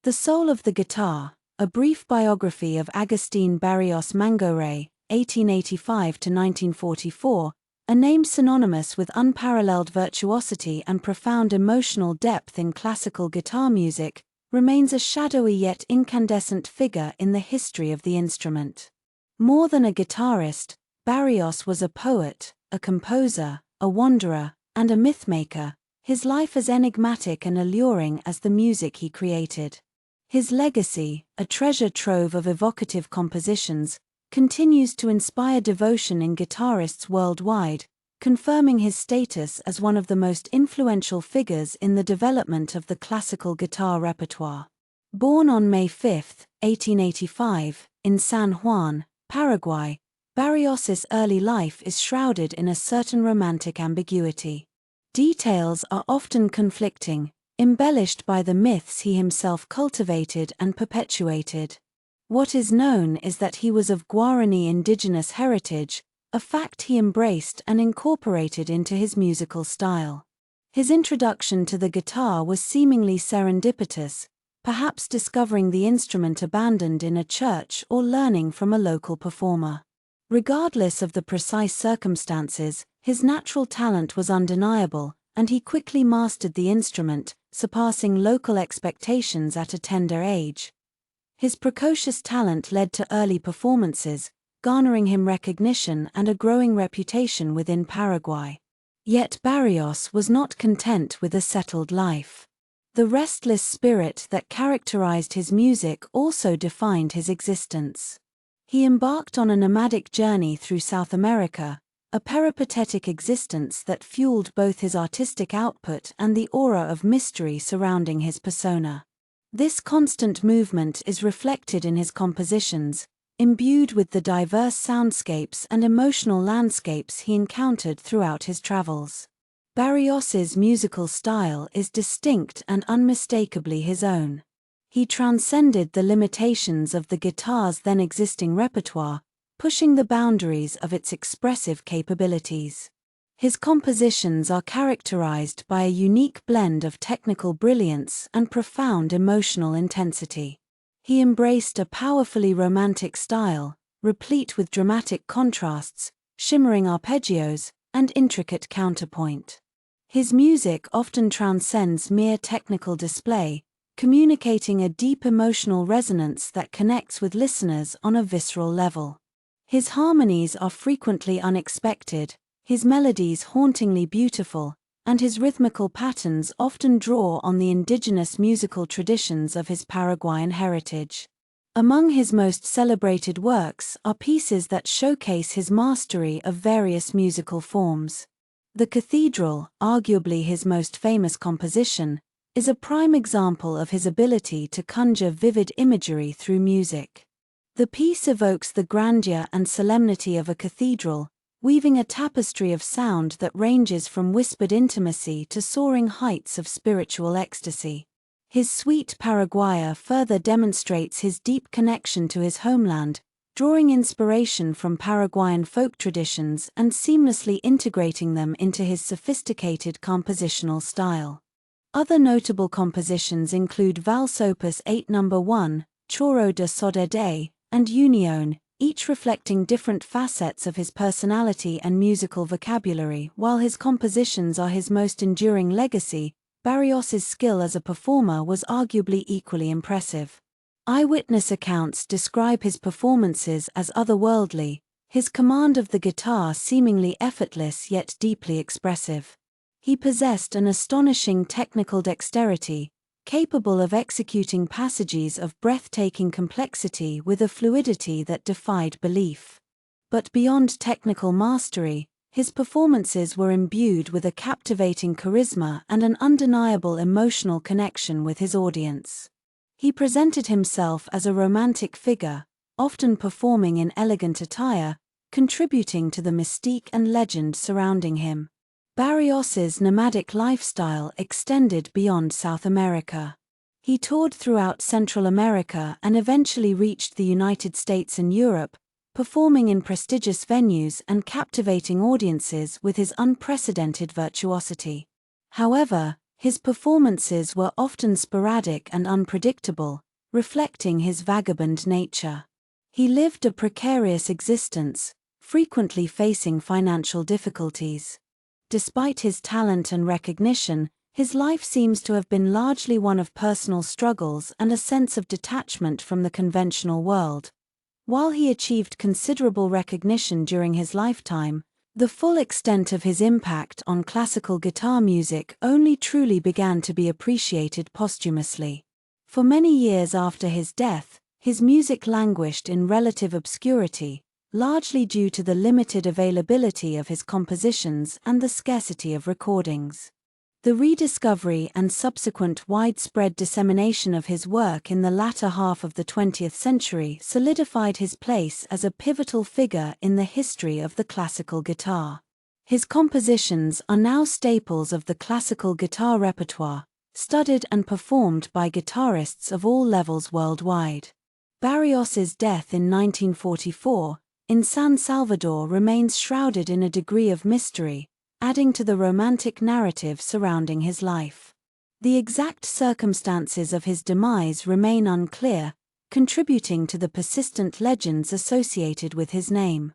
The Soul of the Guitar, a brief biography of Agustín Barrios Mangoré, 1885–1944, a name synonymous with unparalleled virtuosity and profound emotional depth in classical guitar music, remains a shadowy yet incandescent figure in the history of the instrument. More than a guitarist, Barrios was a poet, a composer, a wanderer, and a mythmaker, his life as enigmatic and alluring as the music he created. His legacy, a treasure trove of evocative compositions, continues to inspire devotion in guitarists worldwide, confirming his status as one of the most influential figures in the development of the classical guitar repertoire. Born on May 5, 1885, in San Juan, Paraguay, Barrios's early life is shrouded in a certain romantic ambiguity. Details are often conflicting, embellished by the myths he himself cultivated and perpetuated. What is known is that he was of Guarani indigenous heritage, a fact he embraced and incorporated into his musical style. His introduction to the guitar was seemingly serendipitous, perhaps discovering the instrument abandoned in a church or learning from a local performer. Regardless of the precise circumstances, his natural talent was undeniable, and he quickly mastered the instrument, surpassing local expectations at a tender age. His precocious talent led to early performances, garnering him recognition and a growing reputation within Paraguay. Yet Barrios was not content with a settled life. The restless spirit that characterized his music also defined his existence. He embarked on a nomadic journey through South America, a peripatetic existence that fueled both his artistic output and the aura of mystery surrounding his persona. This constant movement is reflected in his compositions, imbued with the diverse soundscapes and emotional landscapes he encountered throughout his travels. Barrios's musical style is distinct and unmistakably his own. He transcended the limitations of the guitar's then existing repertoire, pushing the boundaries of its expressive capabilities. His compositions are characterized by a unique blend of technical brilliance and profound emotional intensity. He embraced a powerfully romantic style, replete with dramatic contrasts, shimmering arpeggios, and intricate counterpoint. His music often transcends mere technical display, communicating a deep emotional resonance that connects with listeners on a visceral level. His harmonies are frequently unexpected, his melodies hauntingly beautiful, and his rhythmical patterns often draw on the indigenous musical traditions of his Paraguayan heritage. Among his most celebrated works are pieces that showcase his mastery of various musical forms. The Cathedral, arguably his most famous composition, is a prime example of his ability to conjure vivid imagery through music. The piece evokes the grandeur and solemnity of a cathedral, weaving a tapestry of sound that ranges from whispered intimacy to soaring heights of spiritual ecstasy. His suite Paraguaya further demonstrates his deep connection to his homeland, drawing inspiration from Paraguayan folk traditions and seamlessly integrating them into his sophisticated compositional style. Other notable compositions include Valse Opus 8 No. 1, Choro de Sodede, and Union, each reflecting different facets of his personality and musical vocabulary. While his compositions are his most enduring legacy, Barrios's skill as a performer was arguably equally impressive. Eyewitness accounts describe his performances as otherworldly, his command of the guitar seemingly effortless yet deeply expressive. He possessed an astonishing technical dexterity, capable of executing passages of breathtaking complexity with a fluidity that defied belief. But beyond technical mastery, his performances were imbued with a captivating charisma and an undeniable emotional connection with his audience. He presented himself as a romantic figure, often performing in elegant attire, contributing to the mystique and legend surrounding him. Barrios's nomadic lifestyle extended beyond South America. He toured throughout Central America and eventually reached the United States and Europe, performing in prestigious venues and captivating audiences with his unprecedented virtuosity. However, his performances were often sporadic and unpredictable, reflecting his vagabond nature. He lived a precarious existence, frequently facing financial difficulties. Despite his talent and recognition, his life seems to have been largely one of personal struggles and a sense of detachment from the conventional world. While he achieved considerable recognition during his lifetime, the full extent of his impact on classical guitar music only truly began to be appreciated posthumously. For many years after his death, his music languished in relative obscurity, largely due to the limited availability of his compositions and the scarcity of recordings. The rediscovery and subsequent widespread dissemination of his work in the latter half of the 20th century solidified his place as a pivotal figure in the history of the classical guitar. His compositions are now staples of the classical guitar repertoire, studied and performed by guitarists of all levels worldwide. Barrios's death in 1944, in San Salvador, remains shrouded in a degree of mystery, adding to the romantic narrative surrounding his life. The exact circumstances of his demise remain unclear, contributing to the persistent legends associated with his name.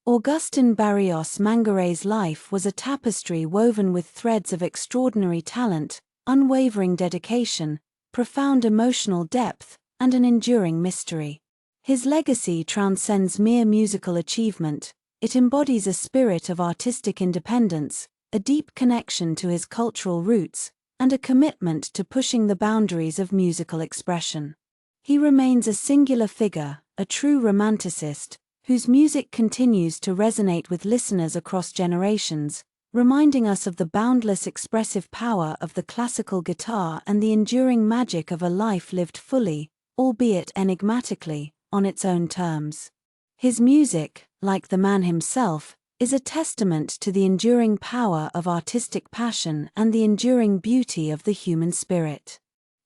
Agustín Barrios Mangoré's life was a tapestry woven with threads of extraordinary talent, unwavering dedication, profound emotional depth, and an enduring mystery. His legacy transcends mere musical achievement. It embodies a spirit of artistic independence, a deep connection to his cultural roots, and a commitment to pushing the boundaries of musical expression. He remains a singular figure, a true romanticist, whose music continues to resonate with listeners across generations, reminding us of the boundless expressive power of the classical guitar and the enduring magic of a life lived fully, albeit enigmatically, on its own terms. His music, like the man himself, is a testament to the enduring power of artistic passion and the enduring beauty of the human spirit.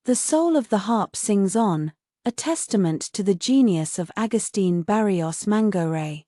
The soul of the harp sings on, a testament to the genius of Agustín Barrios Mangoré.